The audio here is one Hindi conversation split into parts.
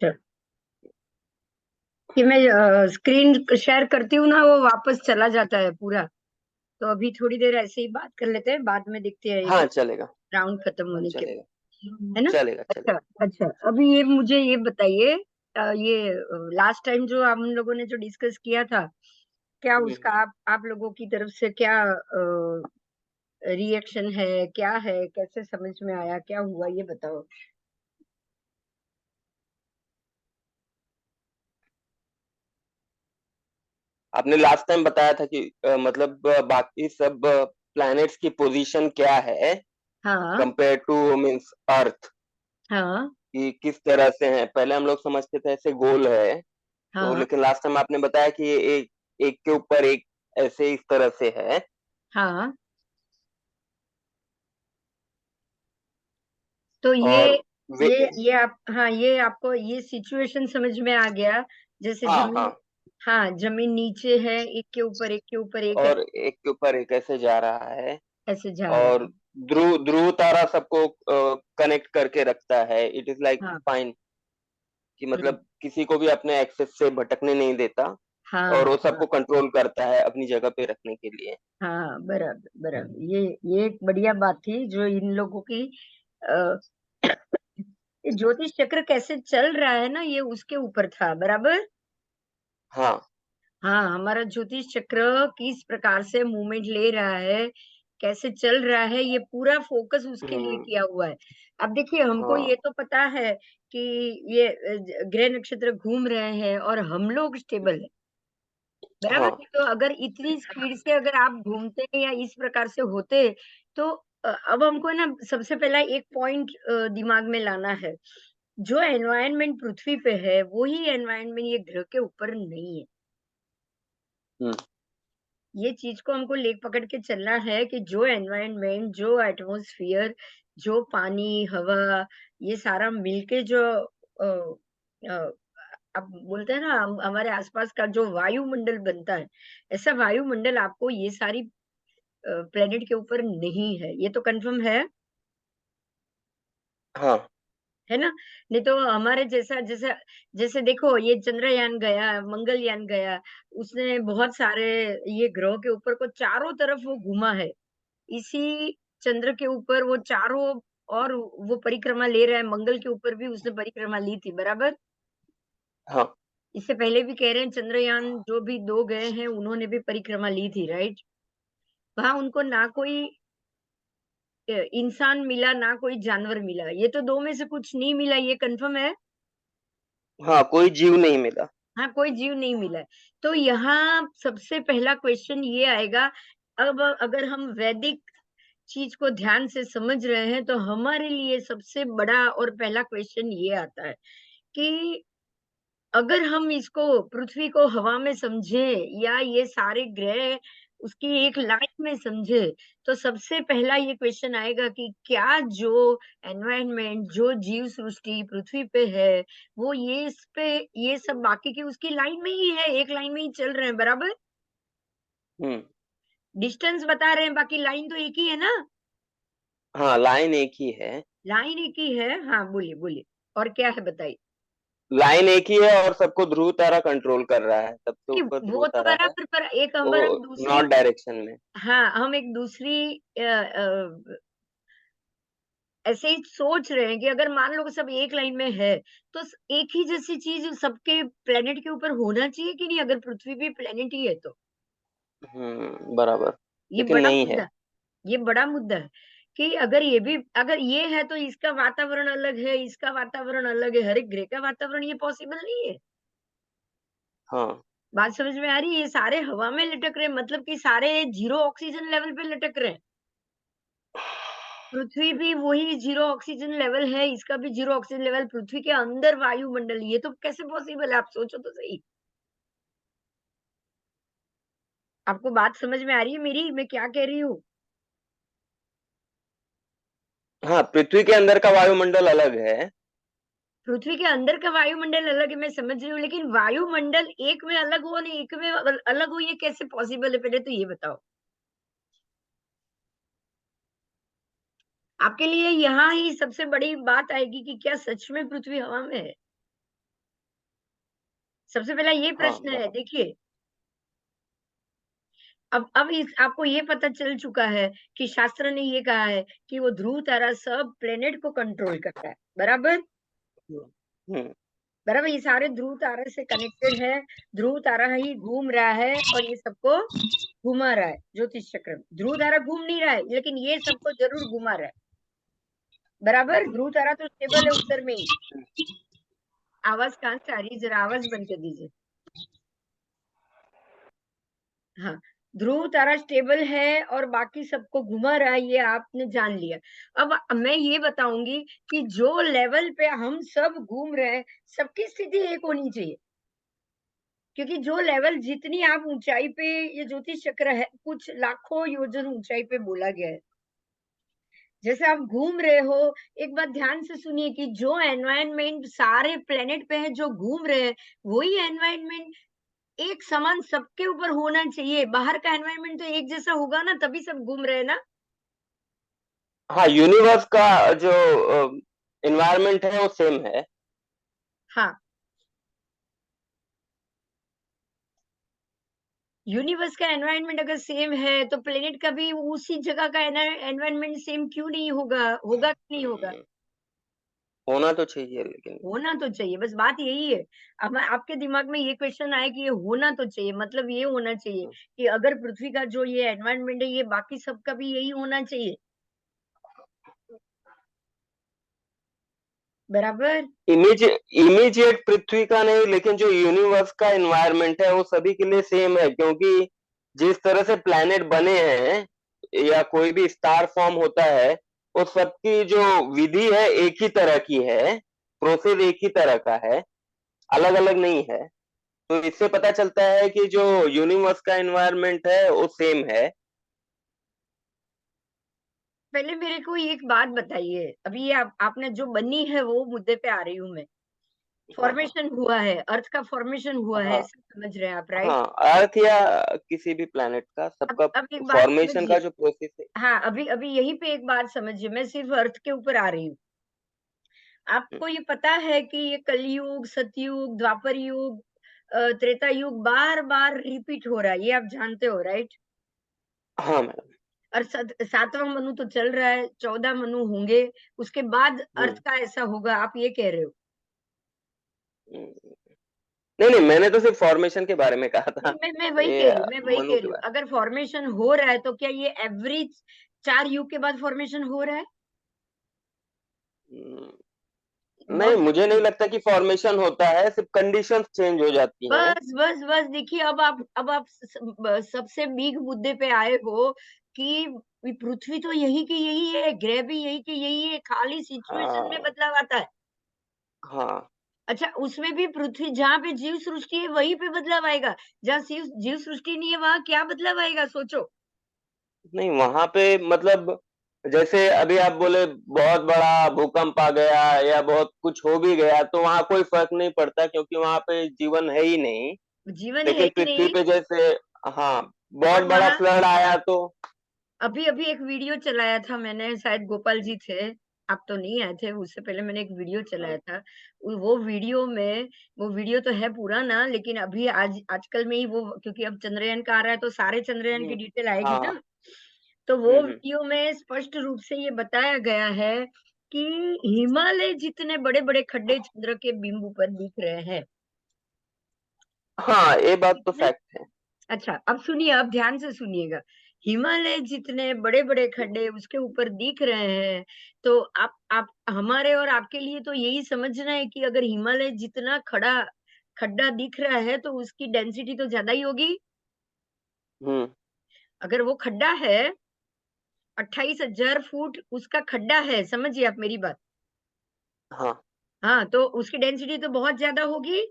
अच्छा, कि मैं स्क्रीन शेयर करती हूँ ना, वो वापस चला जाता है पूरा। तो अभी थोड़ी देर ऐसे ही बात कर लेते हैं, बाद में देखते हैं हाँ एक चलेगा। राउंड खत्म होने के चलेगा। बाद, है ना। चलेगा अच्छा। चलेगा। अच्छा, अभी ये मुझे ये बताइए, ये लास्ट टाइम जो हम लोगों ने जो डिस्कस किया था, क्या हम्म। उसका आप लोगों की तरफ से क्या रिएक्शन है, क्या है, कैसे समझ में आया, क्या हुआ, ये बताओ। आपने लास्ट टाइम बताया था कि मतलब बाकी सब प्लैनेट्स की पोजीशन क्या है हाँ। कंपेयर टू मींस अर्थ, हाँ। कि किस तरह से है। पहले हम लोग समझते थे ऐसे गोल है, तो हाँ। लेकिन लास्ट टाइम आपने बताया कि ये एक एक के ऊपर एक ऐसे इस तरह से है। हाँ। तो ये और वे, ये आप, हाँ, ये आपको ये सिचुएशन समझ में आ गया, जैसे हाँ जमीन। हाँ, हाँ, जमीन नीचे है, एक के ऊपर एक के ऊपर एक और एक के ऊपर एक ऐसे जा रहा है। ऐसे जा रहा और है। ध्रुव ध्रुव तारा सबको कनेक्ट करके रखता है। इट इज लाइक हाँ। फाइन, कि हम्म। मतलब किसी को भी अपने एक्सेस से भटकने नहीं देता, और हाँ। वो हाँ। सबको कंट्रोल करता है अपनी जगह पे रखने के लिए। हाँ, बराबर बराबर, ये एक बढ़िया बात थी जो इन लोगों की। आ, ये ज्योतिष चक्र कैसे चल रहा है ना, ये उसके ऊपर था, बराबर। हाँ हाँ, हमारा ज्योतिष चक्र किस प्रकार से मूवमेंट ले रहा है, कैसे चल रहा है, ये पूरा फोकस उसके लिए हम्म, किया हुआ है। अब देखिए, हमको हाँ ये तो पता है कि ये ग्रह नक्षत्र घूम रहे हैं और हम लोग स्टेबल है, बराबर। हाँ तो अगर इतनी स्पीड से अगर आप घूमते या इस प्रकार से होते, तो अब हमको ना सबसे पहला एक पॉइंट दिमाग में लाना है। जो एनवायरनमेंट पृथ्वी पे है, वही एनवायरनमेंट ये ग्रह के ऊपर नहीं है। हम्म, ये चीज को हमको लेक पकड़ के चलना है कि जो एनवायरनमेंट, जो एटमॉस्फेयर, जो पानी, हवा, ये सारा मिलके जो अ, अ, अब बोलते हैं ना, हमारे आसपास का जो वायुमंडल बनता है, ऐसा वायुमंडल आपको ये सारी प्लेनेट के ऊपर नहीं है। ये तो कंफर्म हाँ है ना। नहीं तो हमारे जैसा जैसा, जैसे देखो, ये चंद्रयान गया, मंगलयान गया, उसने बहुत सारे ये ग्रहों के ऊपर को चारों तरफ वो घुमा है। इसी चंद्र के ऊपर वो चारों, और वो परिक्रमा ले रहा है। मंगल के ऊपर भी उसने परिक्रमा ली थी, बराबर। हाँ इससे पहले भी कह रहे हैं, चंद्रयान जो भी 2 गए हैं, उन्होंने भी परिक्रमा ली थी, राइट। वहां उनको ना कोई इंसान मिला, ना कोई जानवर मिला। ये तो 2 में से कुछ नहीं मिला, ये कंफर्म है। हाँ, कोई जीव नहीं मिला। हाँ, कोई जीव नहीं मिला है। तो यहाँ सबसे पहला क्वेश्चन ये आएगा, अब अगर हम वैदिक चीज को ध्यान से समझ रहे हैं, तो हमारे लिए सबसे बड़ा और पहला क्वेश्चन ये आता है कि अगर हम इसको, पृथ्वी को हवा में समझे, या ये सारे ग्रह उसकी एक लाइन में समझे, तो सबसे पहला ये क्वेश्चन आएगा कि क्या जो एनवायरनमेंट, जो जीव सृष्टि पृथ्वी पे है, वो ये इस पे, ये सब बाकी की उसकी लाइन में ही है, एक लाइन में ही चल रहे हैं, बराबर। हम्म। डिस्टेंस बता रहे हैं, बाकी लाइन तो एक ही है ना। हाँ, लाइन एक ही है। लाइन एक ही है, हाँ, बोलिए बोलिए, और क्या है बताइए। लाइन एक ही है, और सबको ध्रुव तारा कंट्रोल कर रहा है। सबसे कि ऊपर ध्रुव वो तो तारा है, बराबर, पर एक हम वो दूसरी, नॉर्थ डायरेक्शन में। हाँ, हम एक दूसरी ऐसे ही सोच रहे हैं कि अगर मान लो कि सब एक लाइन में है, तो एक ही जैसी चीज सबके प्लेनेट के ऊपर होना चाहिए कि नहीं, अगर पृथ्वी भी प्लेनेट ही है तो। बराबर। ये लेकिन बड़ा नहीं है। मुद्दा, ये बड़ा मुद्दा है कि अगर ये भी, अगर ये है तो इसका वातावरण अलग है, इसका वातावरण अलग है, हर एक ग्रह का वातावरण, ये पॉसिबल नहीं है। हाँ बात समझ में आ रही है। ये सारे हवा में लटक रहे हैं, मतलब कि सारे जीरो ऑक्सीजन लेवल पे लटक रहे हैं। पृथ्वी भी वही जीरो ऑक्सीजन लेवल है, इसका भी जीरो ऑक्सीजन लेवल, पृथ्वी के अंदर वायुमंडल, ये तो कैसे पॉसिबल है, आप सोचो तो सही। आपको बात समझ में आ रही है मेरी, मैं क्या कह रही हूँ। हाँ, पृथ्वी के अंदर का वायुमंडल अलग है। पृथ्वी के अंदर का वायुमंडल अलग है, मैं समझ रही हूँ, लेकिन वायुमंडल एक में अलग हो और एक में अलग हो, ये कैसे पॉसिबल है, पहले तो ये बताओ। आपके लिए यहाँ ही सबसे बड़ी बात आएगी कि क्या सच में पृथ्वी हवा में है। सबसे पहला ये हाँ, प्रश्न है, देखिए। अब इस आपको ये पता चल चुका है कि शास्त्र ने ये कहा है कि वो ध्रुव तारा सब प्लेनेट को कंट्रोल करता है, बराबर? हुँ, हुँ, बराबर, ये सारे ध्रुव तारे से कनेक्टेड है, ध्रुव तारा ही घूम रहा है और ये सबको घुमा रहा है ज्योतिष चक्र में। ध्रुव तारा घूम नहीं रहा है, लेकिन ये सबको जरूर घुमा रहा है, बराबर? ध्रुव तारा तो स्टेबल है उत्तर में ही। आवाज कहाँ से आ रही है? जरा आवाज बंद कर दीजिए। हाँ, ध्रुव तारा स्टेबल है और बाकी सबको घुमा रहा है, ये आपने जान लिया। अब मैं ये बताऊंगी कि जो लेवल पे हम सब घूम रहे हैं, सबकी स्थिति एक होनी चाहिए। क्योंकि जो लेवल जितनी आप ऊंचाई पे, ये ज्योतिष चक्र है, कुछ लाखों योजन ऊंचाई पे बोला गया है। जैसे आप घूम रहे हो, एक बात ध्यान से सुनिए कि जो एनवायरनमेंट सारे प्लेनेट पे है जो घूम रहे हैं, वही एनवायरनमेंट एक समान सबके ऊपर होना चाहिए। बाहर का एनवायरनमेंट तो एक जैसा होगा ना, तभी सब घूम रहे हैं ना। हाँ, यूनिवर्स का जो एनवायरनमेंट है वो सेम है। हाँ, यूनिवर्स का एनवायरनमेंट अगर सेम है तो प्लेनेट का भी उसी जगह का एनवायरनमेंट सेम क्यों नहीं होगा? होगा कि नहीं होगा? हुँ, होना तो चाहिए लेकिन होना तो चाहिए, बस बात यही है। अब मैं आपके दिमाग में ये क्वेश्चन आया कि ये होना तो चाहिए, मतलब ये होना चाहिए हुँ, कि अगर पृथ्वी का जो ये एनवायरनमेंट है, ये बाकी सबका भी यही होना चाहिए, बराबर? इमीडिएट पृथ्वी का नहीं, लेकिन जो यूनिवर्स का एनवायरनमेंट है वो सभी के लिए सेम है, क्योंकि जिस तरह से प्लैनेट बने हैं या कोई भी स्टार फॉर्म होता है, उस सबकी जो विधि है एक ही तरह की है, प्रोसेस एक ही तरह का है, अलग अलग नहीं है। तो इससे पता चलता है कि जो यूनिवर्स का एनवायरनमेंट है वो सेम है। पहले मेरे को एक बात बताइए, अभी ये आपने जो बनी है वो मुद्दे पे आ रही हूँ मैं। हाँ, हाँ, फॉर्मेशन हुआ है, अर्थ का फॉर्मेशन हुआ है, हाँ, ऐसा समझ रहे हैं आप, राइट? हाँ, अर्थ या किसी भी प्लैनेट का सबका अब एक बात फॉर्मेशन का समझिए। जो प्रोसेस है। हाँ, अभी अभी यहीं पे एक बात समझिए, मैं सिर्फ अर्थ के ऊपर आ रही हूँ। हम्म, आपको ये पता है कि ये कलयुग, सतयुग, द्वापर युग, त्रेता युग बार-बार रिपीट हो रहा है, ये आप जानते हो, राइट? हाँ मैडम। और 7वां मनु तो चल रहा है, 14 मनु होंगे, उसके बाद हम्म, अर्थ का ऐसा होगा, आप ये कह रहे हो? हम्म। नहीं नहीं, मैंने तो सिर्फ फॉर्मेशन के बारे में कहा नहीं, था। मैं वही ये कह रही हूँ, मैं वही मनु कह के रही हूँ। बारे अगर फॉर्मेशन हो रहा है, तो क्या ये एवरेज 4 युग के बाद फॉर्मेशन हो रहा है? में। नहीं, बहुत मुझे नहीं सिंपल। लगता कि फॉर्मेशन होता है, सिर्फ कंडीशंस चेंज हो जाती हैं। बस देखिए, अब आप सबसे बिग मुद्दे पे आए हो कि पृथ्वी तो यही की यही है, ग्रह भी यही के यही है, खाली सिचुएशन में हाँ, बदलाव आता है। हाँ। अच्छा, उसमें भी पृथ्वी जहाँ पे जीव सृष्टि है वहीं पे बदलाव आएगा, जहाँ जीव जीव सृष्टि नहीं है वहां क्या बदलाव आएगा, सोचो। नहीं, वहाँ पे मतलब जैसे अभी आप बोले बहुत बड़ा भूकंप आ गया या बहुत कुछ हो भी गया, तो वहाँ कोई फ़र्क नहीं पड़ता क्योंकि वहाँ पे जीवन है ही नहीं। जीवन है लेकिन ही पृथ्वी नहीं। पे जैसे हाँ, बहुत और बड़ा वहां फ्लड आया तो अभी अभी एक वीडियो चलाया था मैंने, शायद गोपाल जी थे, आप तो नहीं आए थे, उससे पहले मैंने एक वीडियो चलाया हाँ, था। वो वीडियो में, वो वीडियो तो है पुराना, लेकिन अभी आजकल में ही वो, क्योंकि अब चंद्रयान का आ रहा है तो सारे चंद्रयान की हुँ, डिटेल आएगी हाँ, हाँ। ना। तो वो हुँ, हुँ। वीडियो में स्पष्ट रूप से ये बताया गया है कि हिमालय जितने बड़े बड़े खड्डे चंद्र के बिंब पर दिख रहे हैं। हाँ, ये बात तो कितने? फैक्ट है। अच्छा, अब सुनिए, अब ध्यान से सुनिएगा। हिमालय जितने बड़े-बड़े खड्डे उसके ऊपर दिख रहे हैं, तो आप हमारे और आपके लिए तो यही समझना है कि अगर हिमालय जितना खड्डा दिख रहा है, तो उसकी डेंसिटी तो ज़्यादा ही होगी। हुँ, अगर वो खड्डा है, 28,000 फुट उसका खड्डा है, समझिए आप मेरी बात। हाँ, हाँ, तो उसकी डेंसिटी तो बहुत ज़्यादा होगी।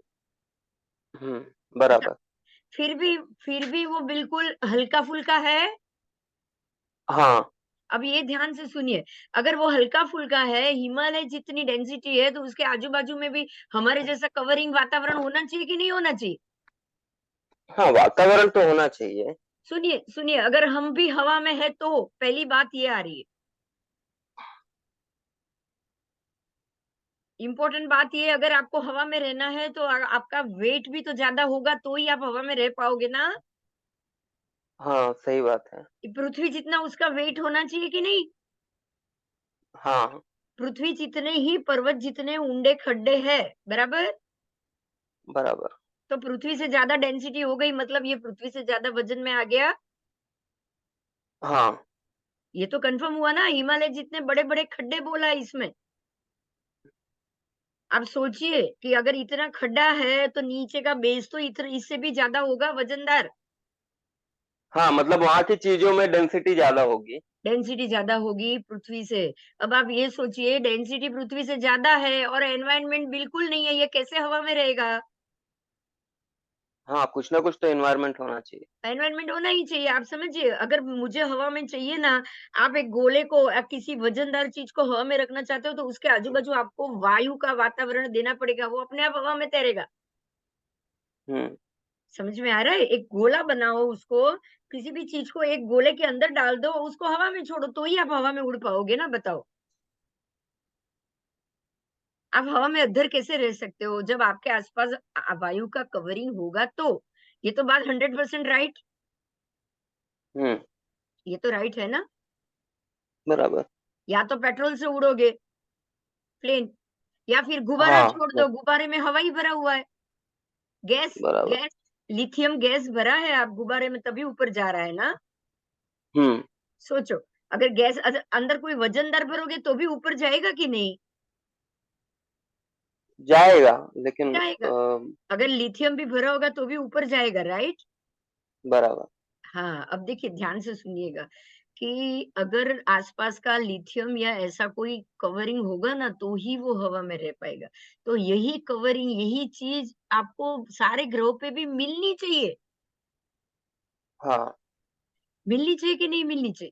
हुँ, अच्छा, बराबर। फिर भी फिर भी वो बिल्कुल हल्का-फुल्का है। हाँ, अब ये ध्यान से सुनिए, अगर वो हल्का-फुल्का है, हिमालय जितनी डेंसिटी है, तो उसके आजू-बाजू में भी हमारे जैसा कवरिंग वातावरण होना चाहिए कि नहीं होना चाहिए? हाँ, वातावरण तो होना चाहिए। सुनिए, अगर हम भी हवा में है तो? पहली बात ये आ रही है। इम्पोर्टेंट बात ये अगर आपको हवा में रहना है तो आपका वेट भी तो ज़्यादा होगा तो ही आप हवा में रह पाओगे ना। हाँ, सही बात है। पृथ्वी जितना उसका वेट होना चाहिए कि नहीं? हाँ, पृथ्वी जितने ही पर्वत जितने ऊंडे खड्डे हैं, बराबर? बराबर। तो पृथ्वी से ज़्यादा डेंसिटी हो गई मतलब ये पृथ्वी से ज़्यादा वज़न में आ गया। हाँ, ये तो कन्फर्म हुआ ना, हिमालय जितने बड़े-बड़े खड्डे बोला है इसमें। आप सोचिए कि अगर इतना खड्डा है तो नीचे का बेस तो इससे भी ज़्यादा होगा वज़नदार। हाँ, मतलब वहाँ की चीज़ों में डेंसिटी ज़्यादा होगी। डेंसिटी ज़्यादा होगी पृथ्वी से। अब आप ये सोचिए डेंसिटी पृथ्वी से ज़्यादा है और एनवायरनमेंट बिल्कुल नहीं है, ये कैसे हवा में रहेगा? हाँ, कुछ ना कुछ तो एनवायरनमेंट होना चाहिए। एनवायरनमेंट होना ही चाहिए, आप समझिए अगर मुझे हवा में चाहिए ना, आप एक गोले को किसी वज़नदार चीज़ को हवा में रखना चाहते हो तो उसके आजू-बाजू आपको वायु का वातावरण देना पड़ेगा, वो अपने आप हवा में तैरेगा। हुँ, समझ में आ रहा है? एक गोला बनाओ उसको, किसी भी चीज़ को एक गोले के अंदर डाल दो, उसको हवा में छोड़ो, तो ही आप हवा में उड़ पाओगे ना, बताओ। आप हवा में अद्दर कैसे रह सकते हो? जब आपके आस-पास वायु का कवरिंग होगा तो। ये तो बात 100% राइट, हुँ, ये तो राइट है ना? बराबर। या तो पेट्रोल से उड़ोगे, प्लेन या फिर गुब्बारा हाँ, छोड़ दो, गुब्बारे में हवा ही भरा हुआ है। गैस बराबर। गैस लिथियम गैस भरा है आप गुब्बारे में तभी ऊपर जा रहा है ना? हुँ, सोचो, अगर गैस अंदर कोई वज़नदार भरोगे तो भी ऊपर जाएगा कि नहीं? जाएगा लेकिन जाएगा। अगर लिथियम भी भरा होगा तो भी ऊपर जाएगा, राइट? बराबर। हाँ, अब देखिए ध्यान से सुनिएगा कि अगर आसपास का लिथियम या ऐसा कोई कवरिंग होगा ना, तो ही वो हवा में रह पाएगा। तो यही कवरिंग, यही चीज़ आपको सारे ग्रहों पे भी मिलनी चाहिए। हाँ, मिलनी चाहिए कि नहीं मिलनी चाहिए?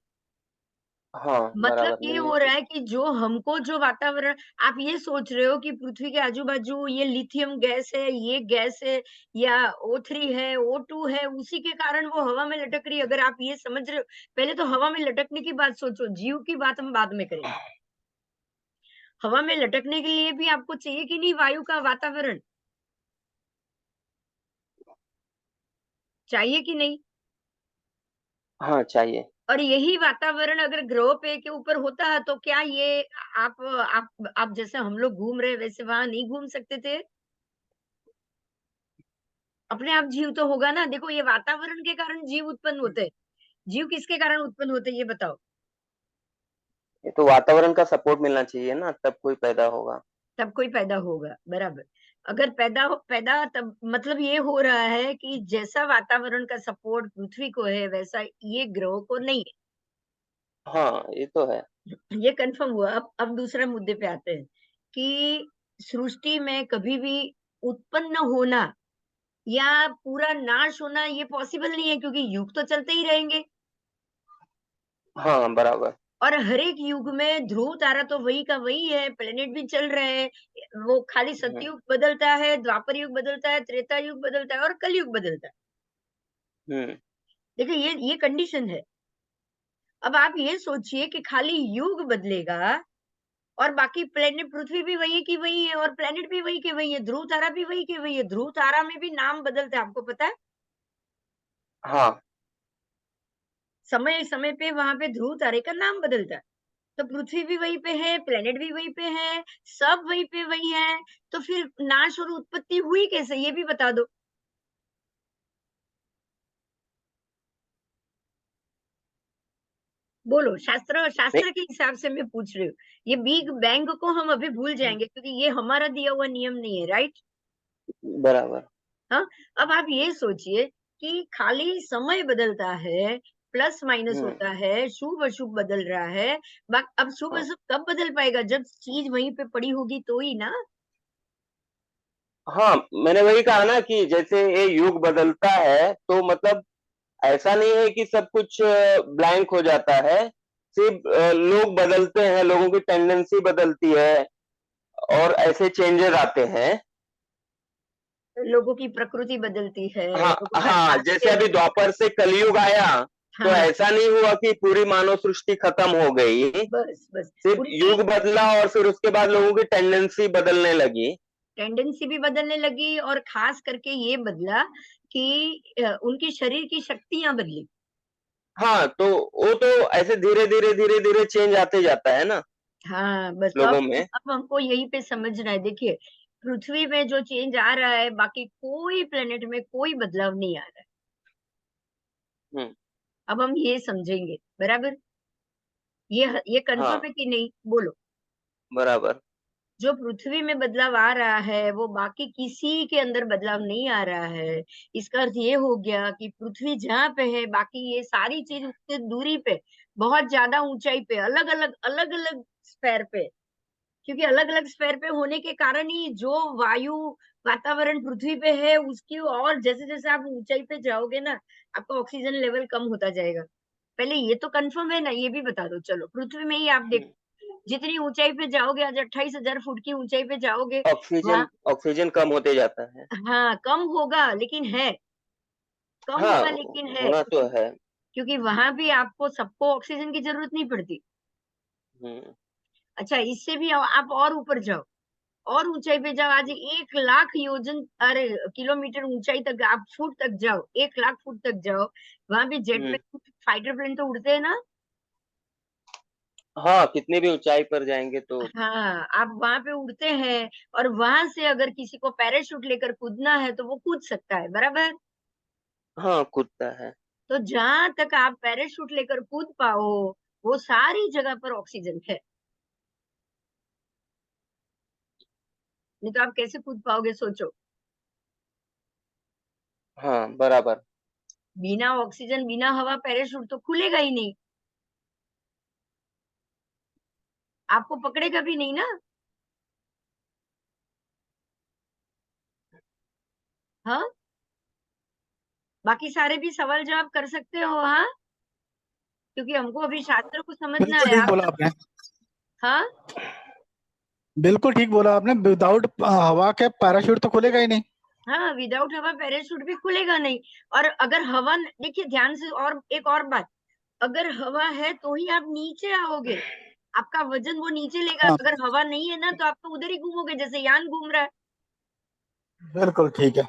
हाँ, मतलब बराबर ये मिलनी हो रहा चाहिए। है कि जो हमको जो वातावरण आप ये सोच रहे हो कि पृथ्वी के आजू-बाजू ये लिथियम गैस है, ये गैस है या O3 है, O2 है, उसी के कारण वो हवा में लटक रही है। अगर आप ये समझ रहे हो पहले तो हवा में लटकने की बात सोचो, जीव की बात हम बाद में करेंगे। हवा में लटकने के लिए भी आपको चाहिए कि नहीं वायु का वातावरण? चाहिए कि नहीं? हाँ, चाहिए। और यही वातावरण अगर ग्रहों पे के ऊपर होता है तो क्या ये आप जैसे हम लोग घूम रहे हैं वैसे वहाँ नहीं घूम सकते थे? अपने आप जीव तो होगा ना, देखो ये वातावरण के कारण जीव उत्पन्न होते हैं। जीव किसके कारण उत्पन्न होते हैं ये बताओ? ये तो वातावरण का सपोर्ट मिलना चाहिए ना, तब कोई पैदा होगा। तब कोई पैदा होगा, बराबर। अगर पैदा तब मतलब ये हो रहा है कि जैसा वातावरण का सपोर्ट पृथ्वी को है वैसा ये ग्रहों को नहीं हाँ, ये तो है। है। ये कन्फर्म हुआ। अब दूसरे मुद्दे पे आते हैं कि सृष्टि में कभी भी उत्पन्न होना या पूरा नाश होना ये पॉसिबल नहीं है क्योंकि युग तो चलते ही रहेंगे। हाँ, बराबर। और हर एक युग में ध्रुव तारा तो वही का वही है, प्लैनेट भी चल रहे हैं। वो खाली हुँ, सतयुग बदलता है, द्वापर युग बदलता है, त्रेता युग बदलता है और कलयुग बदलता है। हुँ, देखिए ये कंडीशन है। अब आप ये सोचिए कि खाली युग बदलेगा और बाकी प्लैनेट पृथ्वी भी वही की वही है और प्लैनेट भी वही के वही है, ध्रुव तारा भी वही के वही है। ध्रुव तारा में भी नाम बदलता है, आपको पता है? हाँ, समय-समय पे वहाँ पे ध्रुव तारे का नाम बदलता है। तो पृथ्वी भी वहीं पे है, प्लैनेट भी वहीं पे है, सब वहीं पे वही है, तो फिर नाश और उत्पत्ति हुई कैसे ये भी बता दो? बोलो शास्त्र नहीं शास्त्र के हिसाब से मैं पूछ रही हूँ। ये बिग बैंग को हम अभी भूल जाएँगे क्योंकि ये हमारा दिया हुआ नियम नहीं है, राइट? बराबर। हाँ? अब आप ये सोचिए कि खाली समय बदलता है, प्लस माइनस हुँ, होता है, शुभ-अशुभ बदल रहा है, अब हाँ। शुभ-अशुभ कब बदल पाएगा? जब चीज़ वहीं पे पड़ी होगी तो ही ना? हाँ, मैंने वही कहा ना कि जैसे ये युग बदलता है, तो मतलब ऐसा नहीं है कि सब कुछ ब्लैंक हो जाता है, सिर्फ़ लोग बदलते हैं, लोगों की टेंडेंसी बदलती है और ऐसे चेंजेज़ आते हैं। लोगों की प्रकृति बदलती है, हाँ, लोग घर हाँ, जैसे काटते अभी हैं। द्वापर से कलयुग आया, तो हाँ, ऐसा नहीं हुआ कि पूरी मानव सृष्टि खत्म हो गई, बस सिर्फ उनकी युग बदला और फिर उसके बाद लोगों की टेंडेंसी बदलने लगी। टेंडेंसी भी बदलने लगी और खास करके ये बदला कि उनके शरीर की शक्तियाँ बदली। हाँ, तो वो तो ऐसे धीरे-धीरे चेंज आते जाता है ना हाँ, बस लोगों में। अब हमको यहीं पे समझना है। देखिए, पृथ्वी में जो चेंज आ रहा है, बाकी कोई प्लैनेट में कोई बदलाव नहीं आ रहा है। हुँ, अब हम ये समझेंगे, बराबर? ये हाँ, कन्फर्म है कि नहीं? बोलो। बराबर। जो पृथ्वी में बदलाव आ रहा है, वो बाकी किसी के अंदर बदलाव नहीं आ रहा है। इसका अर्थ ये हो गया कि पृथ्वी जहाँ पे है, बाकी ये सारी चीज़ उससे दूरी पे, बहुत ज़्यादा ऊँचाई पे, अलग-अलग स्फेयर पे, क्योंकि अलग-अलग स्फेयर पे होने के कारण ही जो वायु वातावरण पृथ्वी पे है, उसकी और जैसे-जैसे आप ऊँचाई पे जाओगे ना, आपका ऑक्सीजन लेवल कम होता जाएगा। पहले ये तो कन्फर्म है ना, ये भी बता दो चलो। पृथ्वी में ही आप हुँ, देखो, जितनी ऊँचाई पे जाओगे, आज 28,000 फुट की ऊँचाई पे जाओगे, ऑक्सीजन वहाँ ऑक्सीजन कम होते जाता है। हाँ, कम होगा लेकिन है, कम हाँ, होगा लेकिन है, होना तो है। क्योंकि वहाँ भी आपको सबको ऑक्सीजन की ज़रूरत नहीं पड़ती। हुँ, अच्छा, इससे भी आप और ऊपर जाओ। और ऊँचाई पे जाओ, आज 1 लाख योजन अरे किलोमीटर ऊँचाई तक आप फुट तक जाओ, 1 लाख फुट तक जाओ, वहाँ भी जेट हुँ। प्लेन, फाइटर प्लेन तो उड़ते हैं ना? हाँ, कितनी भी ऊँचाई पर जाएँगे तो हाँ, आप वहाँ पे उड़ते हैं और वहाँ से अगर किसी को पैराशूट लेकर कूदना है, तो वो कूद सकता है, बराबर? हाँ, कूदता है। तो जहाँ तक आप पैराशूट लेकर कूद पाओ, वो सारी जगह पर ऑक्सीजन है, नहीं तो आप कैसे कूद पाओगे सोचो? हाँ, बराबर। बिना ऑक्सीजन, बिना हवा पैराशूट तो खुलेगा ही नहीं, आपको पकड़ेगा भी नहीं ना। हाँ? बाकी सारे भी सवाल-जवाब कर सकते हो, हाँ? क्योंकि हमको अभी शास्त्र को समझना बिल्कुल है, ठीक आप बोला सब आपने। हाँ? बिल्कुल ठीक बोला आपने, विदाउट हवा के पैराशूट तो खुलेगा ही नहीं। हाँ, विदाउट हवा पैराशूट भी खुलेगा नहीं और अगर हवा न देखिए ध्यान से और एक और बात, अगर हवा है तो ही आप नीचे आओगे, आपका वज़न वो नीचे लेगा, हाँ, अगर हवा नहीं है ना तो आप तो उधर ही घूमोगे जैसे यान घूम रहा है। बिल्कुल ठीक है।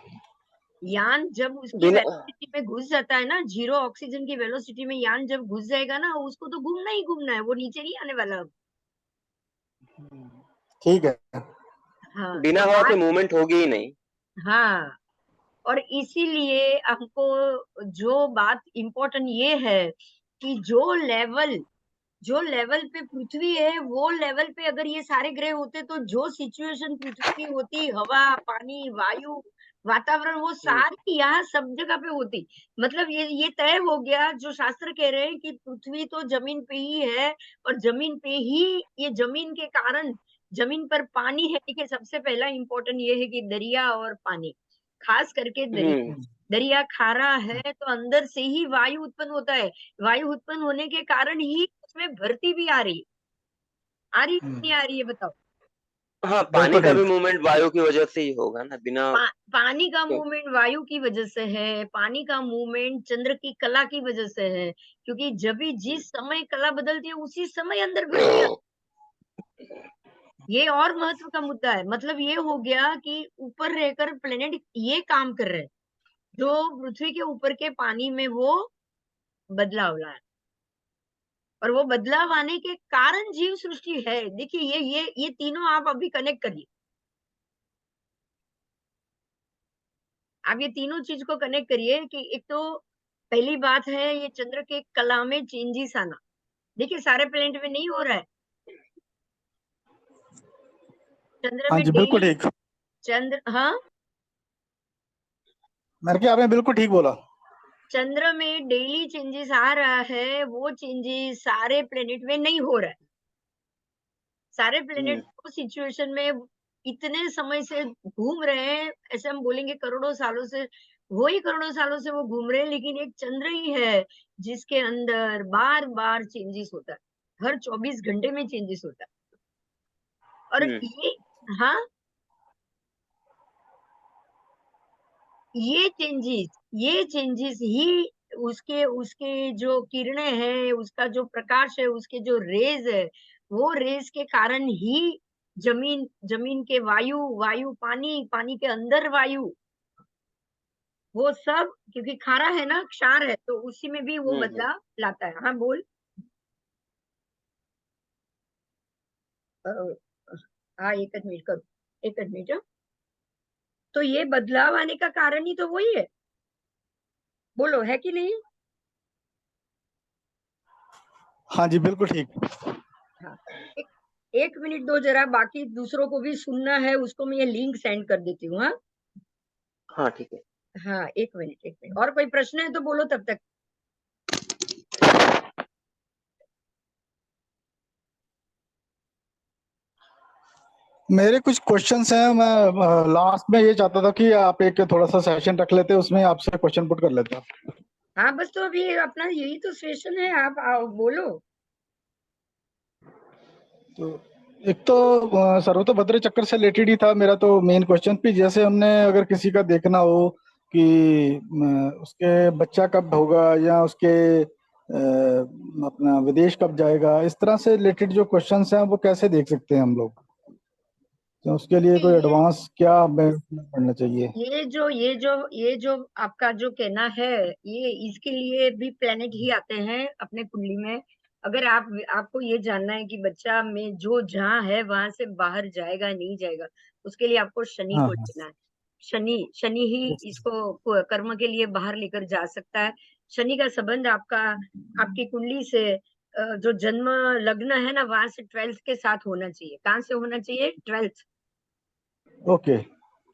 यान जब उसकी बिना वेलोसिटी में घुस जाता है ना, 0 ऑक्सीजन की वेलोसिटी में यान जब घुस जाएगा ना, उसको तो घूमना ही घूमना है, वो नीचे नहीं आने वाला अब। ठीक है। हाँ, बिना तो हवा के बात मूवमेंट होगी ही नहीं। हाँ। और इसीलिए हमको जो बात इम्पोर्टेंट ये है कि जो लेवल पे पृथ्वी है, वो लेवल पे अगर ये सारे ग्रह होते तो जो सिचुएशन पृथ्वी की होती, हवा, पानी, वायु, वातावरण वो हुँ, सारी यहाँ सब जगह पे होती। मतलब ये तय हो गया जो शास्त्र कह रहे हैं कि पृथ्वी तो ज़मीन पे ही है और ज़मीन पे ही ये ज़मीन के कारण ज़मीन पर पानी है। देखिए सबसे पहला इम्पोर्टेंट ये है कि दरिया और पानी, खास करके दरिया। हुँ, दरिया खारा है तो अंदर से ही वायु उत्पन्न होता है। वायु उत्पन्न होने के कारण ही उसमें भरती भी आ रही है। आ रही है कि नहीं आ रही है बताओ? हाँ, पानी बिल्कुल का भी ठीक। मूवमेंट वायु की वजह से ही होगा ना, बिना पानी का क्यों मूवमेंट वायु की वजह से है, पानी का मूवमेंट चंद्र की कला की वजह से है, क्योंकि जब भी जिस समय कला बदलती है उसी समय अंदर भरती आती है। ये और महत्व का मुद्दा है। मतलब ये हो गया कि ऊपर रहकर प्लेनेट ये काम कर रहे हैं, जो पृथ्वी के ऊपर के पानी में वो बदलाव लाए और वो बदलाव आने के कारण जीव सृष्टि है। देखिए ये तीनों आप अभी कनेक्ट करिए। आप ये तीनों चीज़ को कनेक्ट करिए कि एक तो पहली बात है ये चंद्र के कला में चेंजेस आना। देखिए सारे प्लैनेट में नहीं हो रहा है। चंद्र हाँ में जी, बिल्कुल डेली ठीक। चंद्र हाँ, मैंने कहा आपने बिल्कुल ठीक बोला। चंद्र में डेली चेंजेस आ रहा है, वो चेंजेस सारे प्लैनेट में नहीं हो रहा है। सारे प्लैनेट हुँ, वो सिचुएशन में इतने समय से घूम रहे हैं, ऐसे हम बोलेंगे करोड़ों सालों से, वही करोड़ों सालों से वो घूम रहे हैं, लेकिन एक चंद्र ही है, जिसके अंदर बार-बार चेंजेस होता है। हर 24 घंटे में चेंजेस होता है और हुँ, हाँ, ये चेंजेस ही उसके उसके जो किरणें हैं, उसका जो प्रकाश है, उसके जो रेज है, वो रेज के कारण ही जमीन जमीन के वायु, वायु पानी, पानी के अंदर वायु, वो सब क्योंकि खारा है ना, क्षार है, तो उसी में भी वो बदलाव लाता है। हाँ बोल। अ, हाँ एक मिनट करो, एक मिनट। तो ये बदलाव आने का कारण ही तो वही है, बोलो है कि नहीं? हाँ जी बिल्कुल ठीक। हाँ, एक एक मिनट दो जरा, बाकी दूसरों को भी सुनना है, उसको मैं ये लिंक सेंड कर देती हूँ। हाँ हाँ ठीक है। हाँ, एक मिनट एक मिनट, और कोई प्रश्न है तो बोलो तब तक। मेरे कुछ क्वेश्चंस हैं, मैं लास्ट में ये चाहता था कि आप एक थोड़ा सा सेशन रख लेते, उसमें आपसे क्वेश्चन पुट कर लेता। हाँ बस, तो अभी अपना यही तो सेशन है, आप आओ बोलो। तो एक तो सर्वतोभद्र चक्र से रिलेटेड ही था मेरा तो मेन क्वेश्चन भी, जैसे हमने अगर किसी का देखना हो कि उसके बच्चा कब होगा या उसके अपना विदेश कब जाएगा, इस तरह से रिलेटेड जो क्वेश्चंस हैं वो कैसे देख सकते हैं हम लोग, तो उसके लिए कोई ये एडवांस क्या हमें पढ़ना चाहिए? ये जो आपका जो कहना है, ये इसके लिए भी प्लेनेट ही आते हैं अपने कुंडली में। अगर आपको ये जानना है कि बच्चा में जो जहाँ है वहां से बाहर जाएगा नहीं जाएगा, उसके लिए आपको शनि हाँ को हाँ। लेना है। शनि शनि ही इसको कर्म के लिए बाहर लेकर जा सकता है। शनि का संबंध आपका आपकी कुंडली से जो जन्म लग्न है ना, वहां से 12th के साथ होना चाहिए। कहाँ से होना चाहिए? 12th। ओके।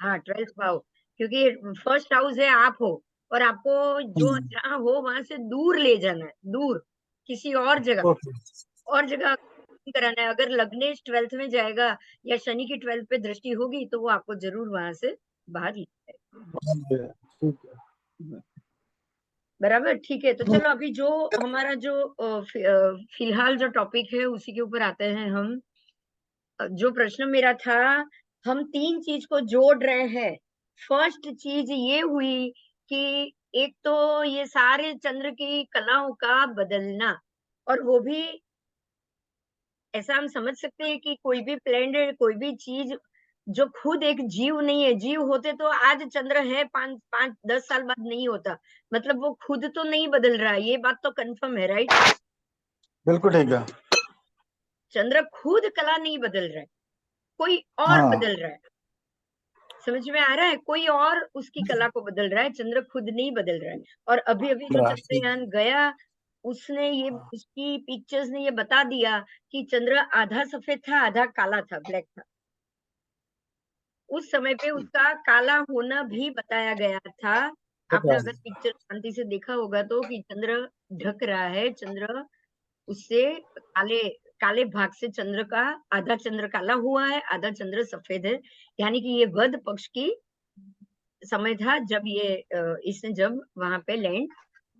हाँ 12th भाव, क्योंकि फर्स्ट हाउस है आप हो, और आपको जो जहाँ हो वहां से दूर ले जाना है, दूर किसी ओके। और जगह कराना है। अगर लग्नेश 12th में जाएगा या शनि की 12th पे दृष्टि होगी तो वो आपको जरूर वहां से बाहर ले जाएगा। ठीक बराबर, ठीक है। तो है। चलो अभी जो हमारा जो फिलहाल जो टॉपिक है उसी के ऊपर आते हैं हम। जो प्रश्न मेरा था, हम तीन चीज को जोड़ रहे हैं। फर्स्ट चीज ये हुई कि एक तो ये सारे चंद्र की कलाओं का बदलना, और वो भी ऐसा हम समझ सकते हैं कि कोई भी प्लेनेट, कोई भी चीज जो खुद एक जीव नहीं है, जीव होते तो आज चंद्र है, 5-10 साल बाद नहीं होता, मतलब वो खुद तो नहीं बदल रहा है, ये बात तो कंफर्म है, राइट? बिल्कुल ठीक है। चंद्र खुद कला नहीं बदल रहा है, कोई और हाँ बदल रहा है। समझ में आ रहा है? कोई और उसकी कला को बदल रहा है, चंद्र खुद नहीं बदल रहा है। और अभी अभी जो चंद्रयान गया, उसने ये उसकी पिक्चर्स ने ये बता दिया कि चंद्र आधा सफेद था, आधा काला था, ब्लैक था। उस समय पे उसका काला होना भी बताया गया था। आपने अगर पिक्चर शांति से देखा होगा तो, कि चंद्र ढक रहा है, चंद्र उससे काले काले भाग से चंद्र का आधा चंद्र काला हुआ है, आधा चंद्र सफेद है। यानी कि ये वध पक्ष की समय था जब ये इसने जब वहां पे लैंड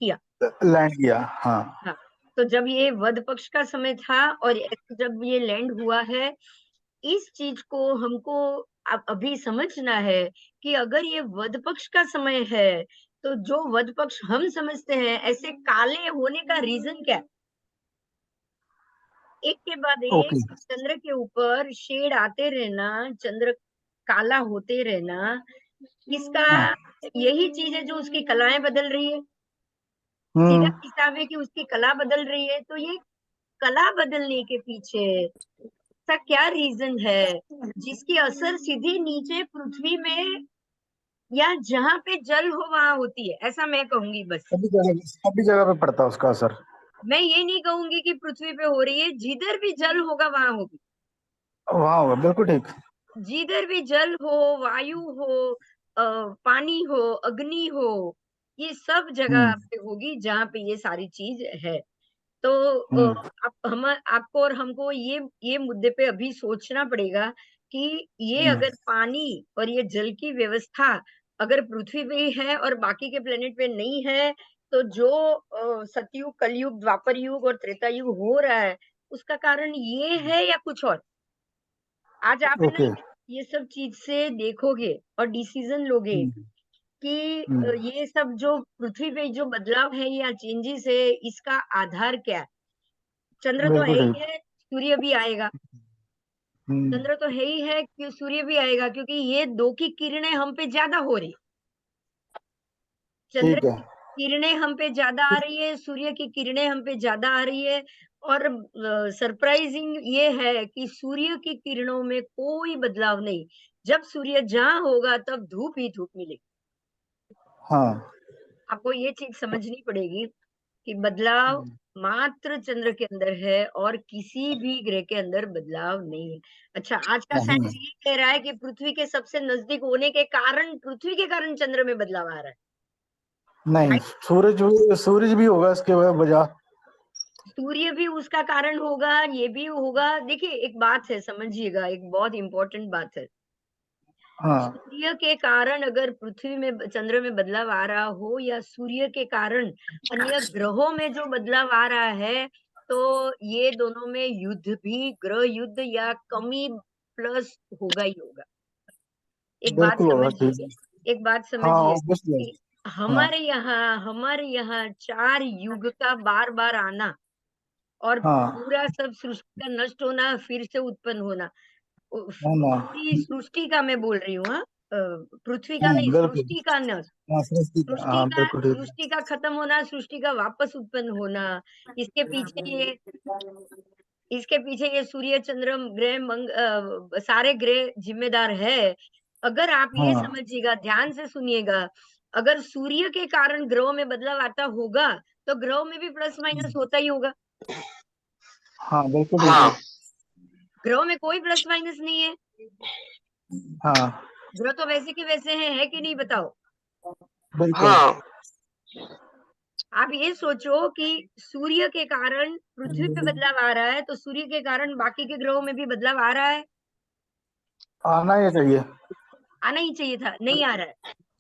किया। लैंड किया, हाँ। हाँ, तो जब ये वध पक्ष का समय था और जब ये लैंड हुआ है, इस चीज को हमको अब अभी समझना है कि अगर ये वध पक्ष का समय है, तो जो वध पक्ष हम समझते हैं ऐसे काले होने का रीजन क्या है? एक के बाद एक ओके। चंद्र के ऊपर शेड आते रहना, चंद्र काला होते रहना, इसका हाँ। यही चीज है जो उसकी कलाएं बदल रही है। सीधा हम्म। हिसाब है कि उसकी कला बदल रही है। तो ये कला बदलने के पीछे ऐसा क्या रीजन है जिसकी असर सीधी नीचे पृथ्वी में या जहां पे जल हो वहां होती है, ऐसा मैं कहूंगी। बस सभी जगह पे पड़ता है उसका असर। मैं ये नहीं कहूंगी कि पृथ्वी पे हो रही है, जिधर भी जल होगा वहां होगी। वहाँ होगा, बिल्कुल ठीक। जिधर भी जल हो, वायु हो, पानी हो, अग्नि हो, ये सब जगह हम्म। पे होगी जहाँ पे ये सारी चीज है। तो हम्म। आपको और हमको ये मुद्दे पे अभी सोचना पड़ेगा कि ये हम्म। अगर पानी और ये जल की व्यवस्था अगर पृथ्वी पे ही है और बाकी के प्लेनेट पे नहीं है, तो जो सतयुग, कलयुग, द्वापर युग और त्रेता युग हो रहा है, उसका कारण ये है या कुछ और? आज आप है ना ओके। ये सब चीज से देखोगे और डिसीजन लोगे, हम्म। कि ये सब जो पृथ्वी पे जो बदलाव है या चेंजेस है, इसका आधार क्या है? चंद्र तो है बिल्कुल ही ठीक। है, सूर्य भी आएगा। चंद्र तो है ही है कि सूर्य भी आएगा, क्योंकि ये 2 की किरणें हम पे ज्यादा हो रही। चंद्र ठीक है। की किरणें हम पे ज्यादा आ रही है, सूर्य की किरणें हम पे ज्यादा आ रही है। और सरप्राइजिंग ये है कि सूर्य की किरणों में कोई बदलाव नहीं। जब सूर्य जहाँ होगा तब धूप ही धूप मिलेगी। हाँ। आपको ये चीज समझनी पड़ेगी कि बदलाव मात्र चंद्र के अंदर है और किसी भी ग्रह के अंदर बदलाव नहीं है। अच्छा, आज का नहीं साइंस ये कह रहा है कि पृथ्वी के सबसे नजदीक होने के कारण, पृथ्वी के कारण चंद्र में बदलाव आ रहा है। नहीं, सूरज भी होगा इसके वजह। सूर्य भी उसका कारण होगा, ये भी होगा। देखिए, एक बात है, समझिएगा, एक बहुत इंपॉर्टेंट बात है। हाँ। सूर्य के कारण अगर पृथ्वी में, चंद्र में बदलाव आ रहा हो, या सूर्य के कारण अन्य ग्रहों में जो बदलाव आ रहा है, तो ये दोनों में युद्ध भी, ग्रह युद्ध या कमी प्लस होगा ही होगा। एक बात बिल्कुल होगा, ठीक समझिए, है। एक बात हाँ, समझिए ऑब्वियसली। कि हाँ। हमारे यहाँ 4 युग का बार-बार आना और हाँ। पूरा सब सृष्टि का नष्ट होना, फिर से उत्पन्न होना। है ना। पूरी सृष्टि का मैं बोल रही हूँ, हाँ। पृथ्वी का हाँ, नहीं, बिल्कुल। सृष्टि का नष्ट। हाँ, सृष्टि का, हाँ, बिल्कुल ठीक है। सृष्टि का खत्म होना, सृष्टि का वापस उत्पन्न होना। इसके पीछे ये सूर्य, चंद्र, ग्रह, सारे ग्रह जिम्मेदार है। अगर आप ये हाँ। समझिएगा, ध्यान से सुनिएगा, अगर सूर्य के कारण ग्रहों में बदलाव आता होगा, तो ग्रहों में भी प्लस माइनस होता ही होगा। हाँ, बिल्कुल ठीक है। हाँ ग्रहों में कोई प्लस माइनस नहीं है। हाँ, ग्रह तो वैसे के वैसे हैं, है कि नहीं, बताओ? बिल्कुल। हाँ आप ये सोचो कि सूर्य के कारण पृथ्वी पे बदलाव आ रहा है, तो सूर्य के कारण बाकी के ग्रहों में भी बदलाव आ रहा है। आना ही चाहिए। आना ही चाहिए था, नहीं आ रहा है।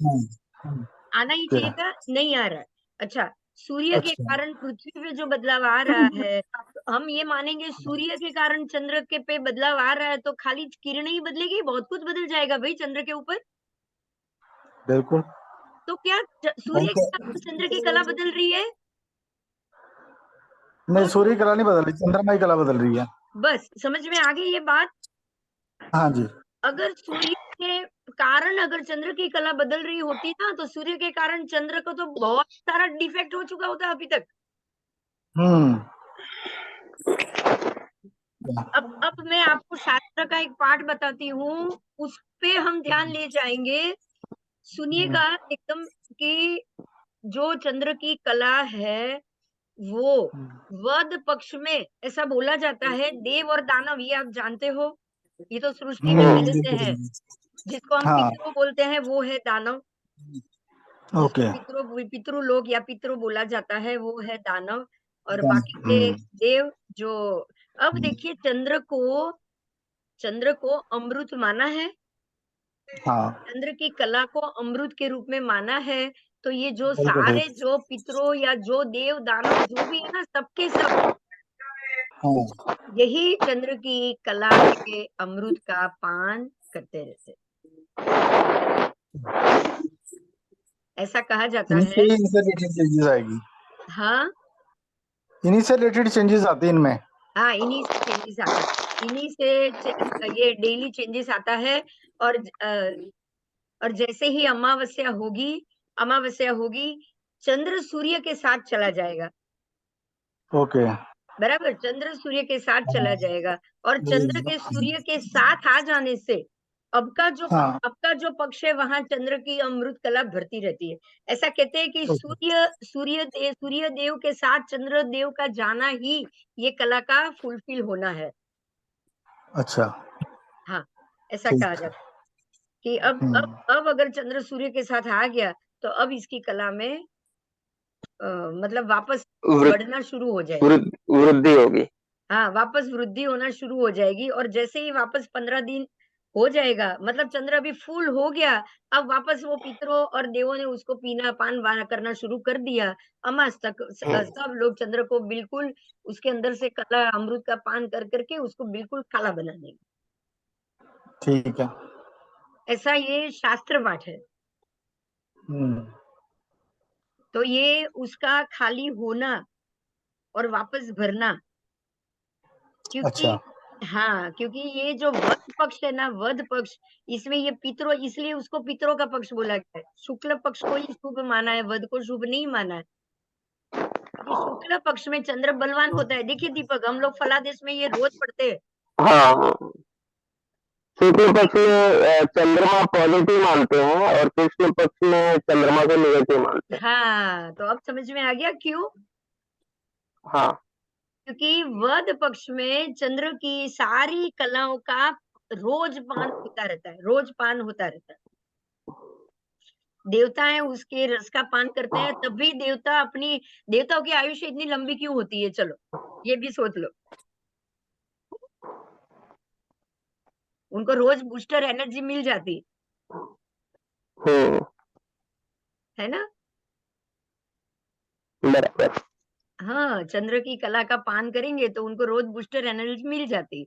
हाँ। हाँ, आना ही ठीक चाहिए है। था, नहीं आ रहा है। अच्छा, सूर्य के अच्छा। कारण पृथ्वी पे जो बदलाव आ रहा है, तो हम ये मानेंगे सूर्य के कारण चंद्र के पे बदलाव आ रहा है, तो खाली किरणें ही बदलेगी, बहुत कुछ बदल जाएगा भाई चंद्र के ऊपर। बिल्कुल। तो क्या सूर्य के उनके कारण चंद्र की कला बदल रही है? नहीं, तो सूर्य की कला नहीं बदल रही, चंद्रमा की कला बदल रही है। बस समझ में आ गई ये बात। हाँ जी। अगर सूर्य के कारण अगर चंद्र की कला बदल रही होती ना, तो सूर्य के कारण चंद्र को तो बहुत सारा डिफेक्ट हो चुका होता अभी तक। हम्म। अब मैं आपको शास्त्र का एक पाठ बताती हूँ, उस पे हम ध्यान ले जाएंगे। सुनिएगा एकदम, कि जो चंद्र की कला है, वो वध पक्ष में ऐसा बोला जाता है, देव और दानव, ये आप जानते हो, ये तो सृष्टि में पहले से है। बिल्कुल। जिसको हम हाँ। पितृ बोलते हैं, वो है दानव। जिसको ओके। पितृ लोग या पितृ बोला जाता है, वो है दानव। और डन। बाकी के देव जो। अब देखिए, चंद्र को अमृत माना है। हाँ, चंद्र की कला को अमृत के रूप में माना है। तो ये जो बिल्कुल सारे ठीक। जो पितरों या जो देव दानव जो भी है ना, सबके सब हाँ। यही चंद्र की कला के अमृत का पान करते रहते। ऐसा कहा जाता है। इनसे रिलेटेड चेंजेस आएगी। हाँ, इन्हीं से रिलेटेड चेंजेस आते हैं इनमें। हाँ, इन्हीं से चेंजेस आता है। इन्हीं से ये डेली चेंजेस आता है। और और जैसे ही अमावस्या होगी, चंद्र सूर्य के साथ चला जाएगा। ओके। बराबर, चंद्र सूर्य के साथ चला हाँ। जाएगा। और चंद्र के सूर्य के साथ आ जाने से हाँ। अब का जो पक्ष है, वहां चंद्र की अमृत कला भरती रहती है। ऐसा कहते हैं कि ओके। सूर्य देव के साथ चंद्र देव का जाना ही ये कला का फुलफिल होना है। अच्छा। हाँ, ऐसा कहा ठीक है। जाता है कि हम्म। अब अगर चंद्र सूर्य के साथ आ गया, तो अब इसकी कला में मतलब वापस वृ- बढ़ना शुरू हो जाएगी। वृद्धि होगी। हाँ, वापस वृद्धि होना शुरू हो जाएगी। और जैसे ही वापस 15 दिन हो जाएगा, मतलब चंद्र अभी फुल हो गया, अब वापस वो पितरों और देवों ने उसको पीना पान वाना करना शुरू कर दिया। अमास तक सब लोग चंद्र को बिल्कुल उसके अंदर से कला अमृत का पान कर करके उसको बिल्कुल काला बना देंगे। ठीक है। ऐसा ये शास्त्र पाठ है। तो ये उसका खाली होना और वापस भरना, क्योंकि अच्छा। हाँ, क्योंकि ये जो वध पक्ष है ना, वध पक्ष, इसमें ये पितरों, इसलिए उसको पितरों का पक्ष बोला गया है। शुक्ल पक्ष को ही शुभ माना है, वध को शुभ नहीं माना है। क्योंकि शुक्ल पक्ष में चंद्र बलवान होता है। देखिए दीपक, हम लोग फलादेश में ये रोज पढ़ते हैं। हाँ, शुक्ल पक्ष में चंद्रमा पॉजिटिव मानते हैं और कृष्ण पक्ष में चंद्रमा को नेगेटिव मानते हैं। हाँ, तो अब समझ में आ गया क्यों? हाँ, क्योंकि वध पक्ष में चंद्र की सारी कलाओं का रोज पान होता रहता है, रोज पान होता रहता है। देवताएं उसके रस का पान करते हैं, तब भी देवताओं की आयुष्य इतनी लंबी क्यों होती है? चलो ये भी सोच लो। उनको रोज बूस्टर एनर्जी मिल जाती है ना। बराबर। हाँ, चंद्र की कला का पान करेंगे तो उनको रोज बूस्टर एनर्जी मिल जाती,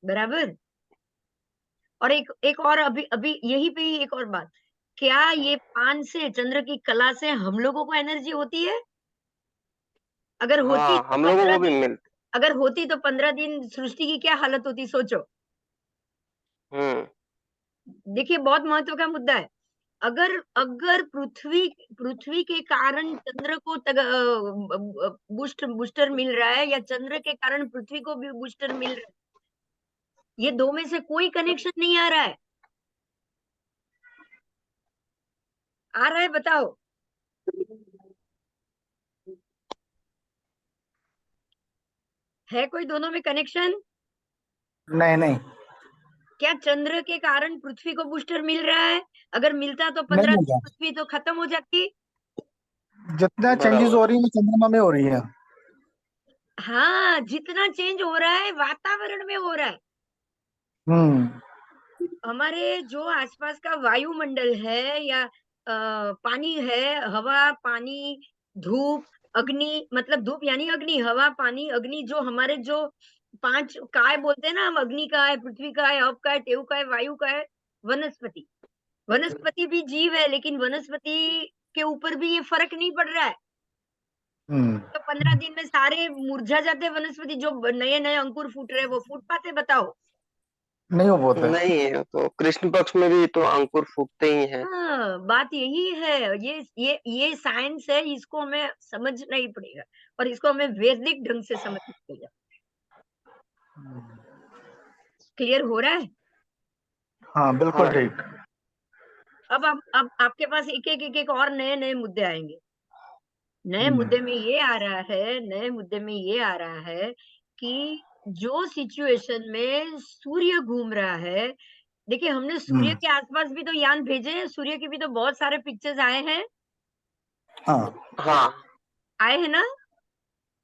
बराबर। और एक और अभी अभी यही पे ही एक और बात, क्या ये पान से, चंद्र की कला से हम लोगों को एनर्जी होती है? अगर होती हाँ, तो हम लोगों 15 को भी दिन मिलते। अगर होती तो 15 दिन सृष्टि की क्या हालत होती, सोचो। हम्म। देखिए बहुत महत्व का मुद्दा है। अगर अगर पृथ्वी के कारण चंद्र को बूस्टर मिल रहा है, या चंद्र के कारण पृथ्वी को भी बूस्टर मिल रहा है, ये दो में से कोई कनेक्शन नहीं आ रहा है। आ रहा है? बताओ। है कोई दोनों में कनेक्शन? नहीं नहीं। क्या चंद्र के कारण पृथ्वी को बूस्टर मिल रहा है? अगर मिलता तो नहीं 15 मिल दिन रहा। पृथ्वी तो खत्म हो जाती। जितना चेंजेस बराबर। हो रही है चंद्रमा में हो रही है। हाँ, जितना चेंज हो रहा है वातावरण में हो रहा है। हम्म। हमारे जो आसपास का वायुमंडल है, या पानी है, हवा, पानी, धूप, अग्नि, मतलब धूप यानी अग्नि, हवा, पानी, अग्नि, जो हमारे जो 5 काय बोलते हैं ना हम, अग्नि का है, पृथ्वी का है, अप का है, तेउ का है, वायु का है, वनस्पति। वनस्पति भी जीव है, लेकिन वनस्पति के ऊपर भी ये फर्क नहीं पड़ रहा है। हम्म। तो 15 दिन में सारे मुरझा जाते हैं वनस्पति, जो नए नए अंकुर फूट रहे हैं वो फूट पाते? बताओ। नहीं हो पाता है। नहीं है तो कृष्ण पक्ष में भी तो अंकुर फूटते ही हैं। हाँ, बात यही है। ये साइंस है, इसको हमें समझना ही पड़ेगा, और इसको हमें वैदिक ढंग से समझना पड़ेगा। क्लियर हो रहा है? हाँ बिल्कुल हाँ। ठीक। अब आपके पास एक और नए नए मुद्दे आएंगे। नए हम्म। मुद्दे में ये आ रहा है, नए मुद्दे में ये आ रहा है कि जो सिचुएशन में सूर्य घूम रहा है, देखिए हमने सूर्य हम्म। के आसपास भी तो यान भेजे हैं, सूर्य के भी तो बहुत सारे पिक्चर्स आए हैं। हाँ। हाँ। आए हैं ना?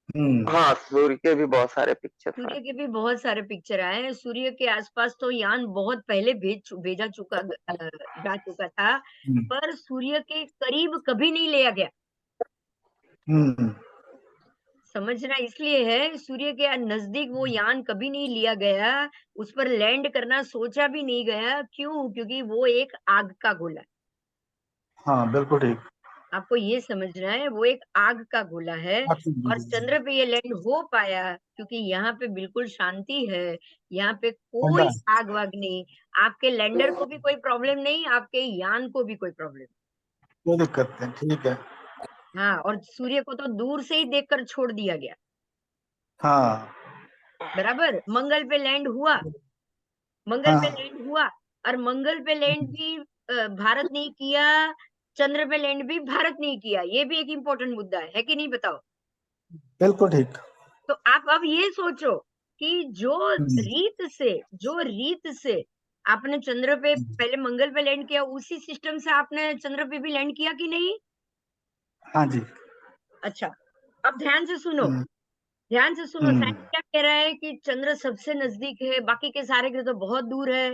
हम्म। हाँ, सूर्य के भी बहुत सारे पिक्चर हैं। सूर्य के भी बहुत सारे पिक्चर आए हैं। सूर्य के आसपास तो यान बहुत पहले जा चुका था, हम्म। पर सूर्य के करीब कभी नहीं लिया गया। हम्म। समझना इसलिए है, सूर्य के नजदीक वो यान कभी नहीं लिया गया, उस पर लैंड करना सोचा भी नहीं गया। क्यों? क्योंकि वो एक आग का गोला है। हाँ बिल्कुल ठीक। आपको ये समझना है, वो एक आग का गोला है। और चंद्र पे ये लैंड हो पाया क्योंकि यहाँ पे बिल्कुल शांति है, यहाँ पे ठंडा कोई है, आग वाग नहीं। आपके लैंडर को भी कोई प्रॉब्लम नहीं, आपके यान को भी कोई प्रॉब्लम। कोई दिक्कत नहीं, ठीक है। हाँ, और सूर्य को तो दूर से ही देखकर छोड़ दिया गया, हाँ। बराबर। मंगल पे लैंड हुआ, मंगल पे हाँ लैंड हुआ, और मंगल पे लैंड भी भारत नहीं किया, चंद्र पे लैंड भी भारत नहीं किया। ये भी एक इम्पोर्टेंट मुद्दा है कि नहीं? बताओ। बिल्कुल ठीक। तो आप अब ये सोचो कि हम्म। जो रीत से आपने चंद्र पे पहले मंगल पे लैंड किया, उसी सिस्टम से आपने चंद्र पे भी लैंड किया कि नहीं? हाँ जी। अच्छा, अब ध्यान से सुनो, हम्म। ध्यान से सुनो। हम्म। साइंस क्या कह रहा है कि चंद्र सबसे नजदीक है, बाकी के सारे ग्रह तो बहुत दूर है।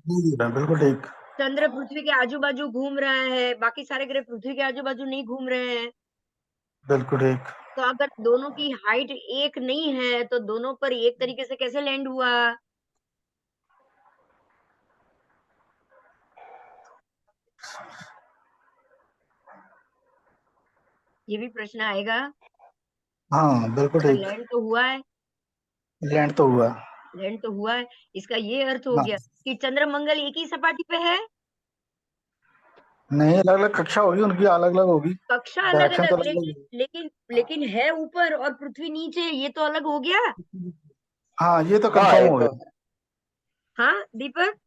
बिल्कुल ठीक। चंद्र पृथ्वी के आजू बाजू घूम रहा है, बाकी सारे ग्रह पृथ्वी के आजू बाजू नहीं घूम रहे हैं। बिल्कुल ठीक। तो अगर दोनों की हाइट एक नहीं है, तो दोनों पर एक तरीके से कैसे लैंड हुआ? ये भी प्रश्न आएगा। हाँ बिल्कुल ठीक। लैंड तो हुआ है, लैंड तो हुआ। लैंड तो हुआ है, इसका ये अर्थ हो हाँ गया कि चंद्र मंगल एक ही सपाटी पे है। नहीं, अलग अलग कक्षा होगी उनकी, अलग अलग होगी, कक्षा अलग डायरेक्शन तो अलग, अलग अलग लेकिन लेकिन लेकिन है ऊपर और पृथ्वी नीचे, ये तो अलग हो गया। होगी। हाँ ये तो हाँ कंफर्म ये हो तो गया। है। हाँ दीपक,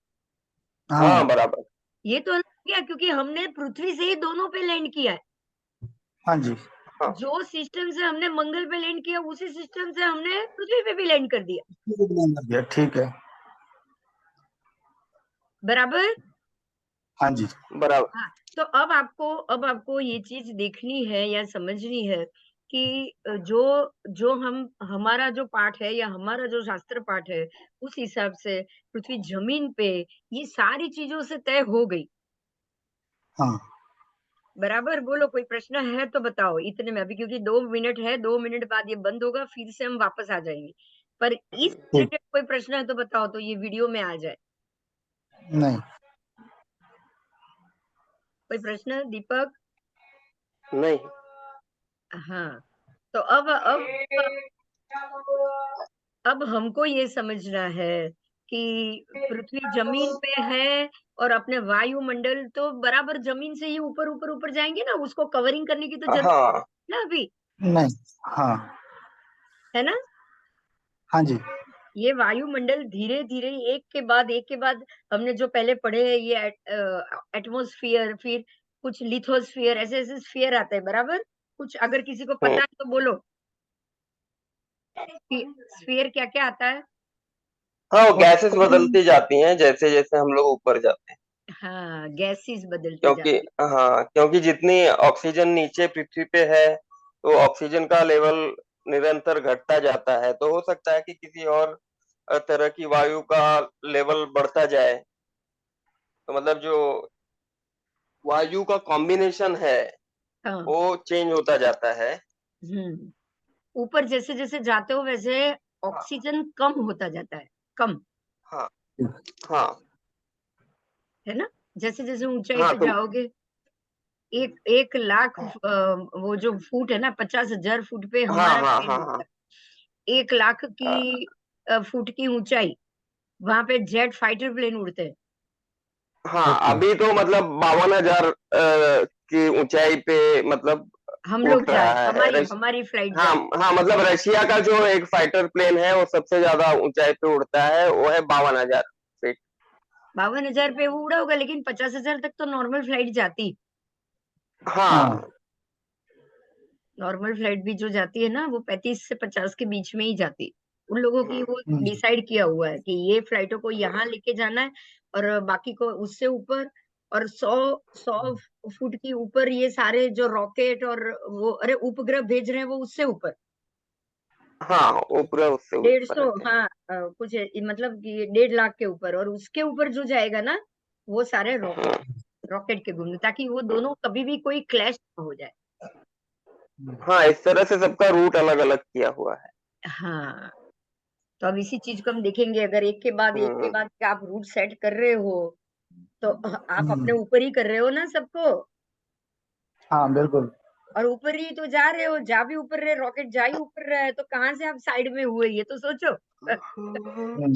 हाँ हाँ बराबर। ये तो अलग हो गया क्योंकि हमने पृथ्वी से ही दोनों पे लैंड किया है। हाँ जी। हाँ जो सिस्टम से हमने मंगल पे लैंड किया, उसी सिस्टम से हमने पृथ्वी पे भी लैंड कर दिया। लग गया, ठीक है। बराबर। हाँ हाँ जी। बराबर। हाँ, तो अब आपको ये चीज देखनी है या समझनी है कि जो जो हम हमारा जो पाठ है या हमारा जो शास्त्र पाठ है, उस हिसाब से पृथ्वी जमीन पे ये सारी चीजों से तय हो गई। हाँ बराबर। बोलो, कोई प्रश्न है तो बताओ इतने में, अभी क्योंकि 2 मिनट है, 2 मिनट बाद ये बंद होगा, फिर से हम वापस आ जाएंगे। पर इस ठीक। रिलेटेड कोई प्रश्न है तो बताओ, तो ये वीडियो में आ जाए। नहीं। कोई प्रश्न दीपक? नहीं। हाँ, तो अब हमको ये समझना है कि पृथ्वी जमीन पे है और अपने वायुमंडल तो बराबर जमीन से ही ऊपर ऊपर ऊपर जाएंगे ना, उसको कवरिंग करने की तो जरूरत हाँ है ना अभी, नहीं। हाँ। है ना। हाँ जी। ये वायुमंडल धीरे धीरे एक के बाद हमने जो पहले पढ़े हैं, ये एटमॉस्फेयर, फिर कुछ लिथोस्फीयर, ऐसे ऐसे स्फीयर आते हैं। बराबर। कुछ अगर किसी को हम्म, पता है तो बोलो, स्फीयर क्या क्या आता है। हाँ वो गैसेस ऑक्सीजन। बदलती जाती हैं जैसे जैसे हम लोग ऊपर जाते हैं। हाँ, गैसेस बदलती क्योंकि जाती। हाँ क्योंकि जितनी ऑक्सीजन नीचे पृथ्वी पे है तो ऑक्सीजन का लेवल निरंतर घटता जाता है, तो हो सकता है कि किसी और तरह की वायु का लेवल बढ़ता जाए। तो मतलब जो वायु का कॉम्बिनेशन है हाँ। वो चेंज होता जाता है। हम्म। ऊपर जैसे जैसे जाते हो वैसे ऑक्सीजन कम होता जाता है, कम, हाँ हाँ है ना। जैसे जैसे ऊंचाई हाँ पे तुम जाओगे, 1 लाख वो जो फुट है ना, 50,000 फुट पे हाँ हमारा हाँ प्लेन हाँ उड़ता हाँ है। 1 लाख की हाँ फुट की ऊंचाई, वहां पे जेट फाइटर प्लेन उड़ते हैं। हाँ, ओके। अभी तो मतलब 52,000 की ऊंचाई पे मतलब हम लोग उठ जा रहा रहे, है हमारी फ्लाइट जा हाँ रही। हाँ, मतलब रशिया का जो एक फाइटर प्लेन है वो सबसे ज्यादा ऊंचाई पे उड़ता है, वो है 52,000 फीट। 52,000 पे वो उड़ा होगा, लेकिन 50,000 तक तो नॉर्मल फ्लाइट जाती। हाँ हाँ। नॉर्मल फ्लाइट भी जो जाती है ना, वो 35 से 50 के बीच में ही जाती। उन लोगों की वो हम्म। डिसाइड किया हुआ है कि ये फ्लाइटों को यहाँ लेके जाना है, और बाकी को उससे ऊपर, और 100 फुट की ऊपर ये सारे जो रॉकेट और वो अरे उपग्रह भेज रहे हैं, वो उससे ऊपर हाँ वो पूरा उससे ऊपर 150, रहते हैं। हाँ, कुछ मतलब कि 1.5 लाख के ऊपर, और उसके ऊपर जो जाएगा ना, वो सारे रॉकेट, हाँ रॉकेट के घूमने, ताकि वो दोनों कभी भी कोई क्लैश ना हो जाए। हाँ, इस तरह से सबका रूट अलग अलग किया हुआ है। हाँ, तो अब इसी चीज को हम देखेंगे, अगर एक के हम्म, बाद आप रूट सेट कर रहे हो, तो आप अपने हम्म। ऊपर ही कर रहे हो ना सबको, हाँ बिल्कुल। और ऊपर ही तो जा रहे हो, जा भी ऊपर रहे, रॉकेट जा ही ऊपर रहा है, तो कहाँ से आप साइड में हुए, ये तो सोचो। हम्म।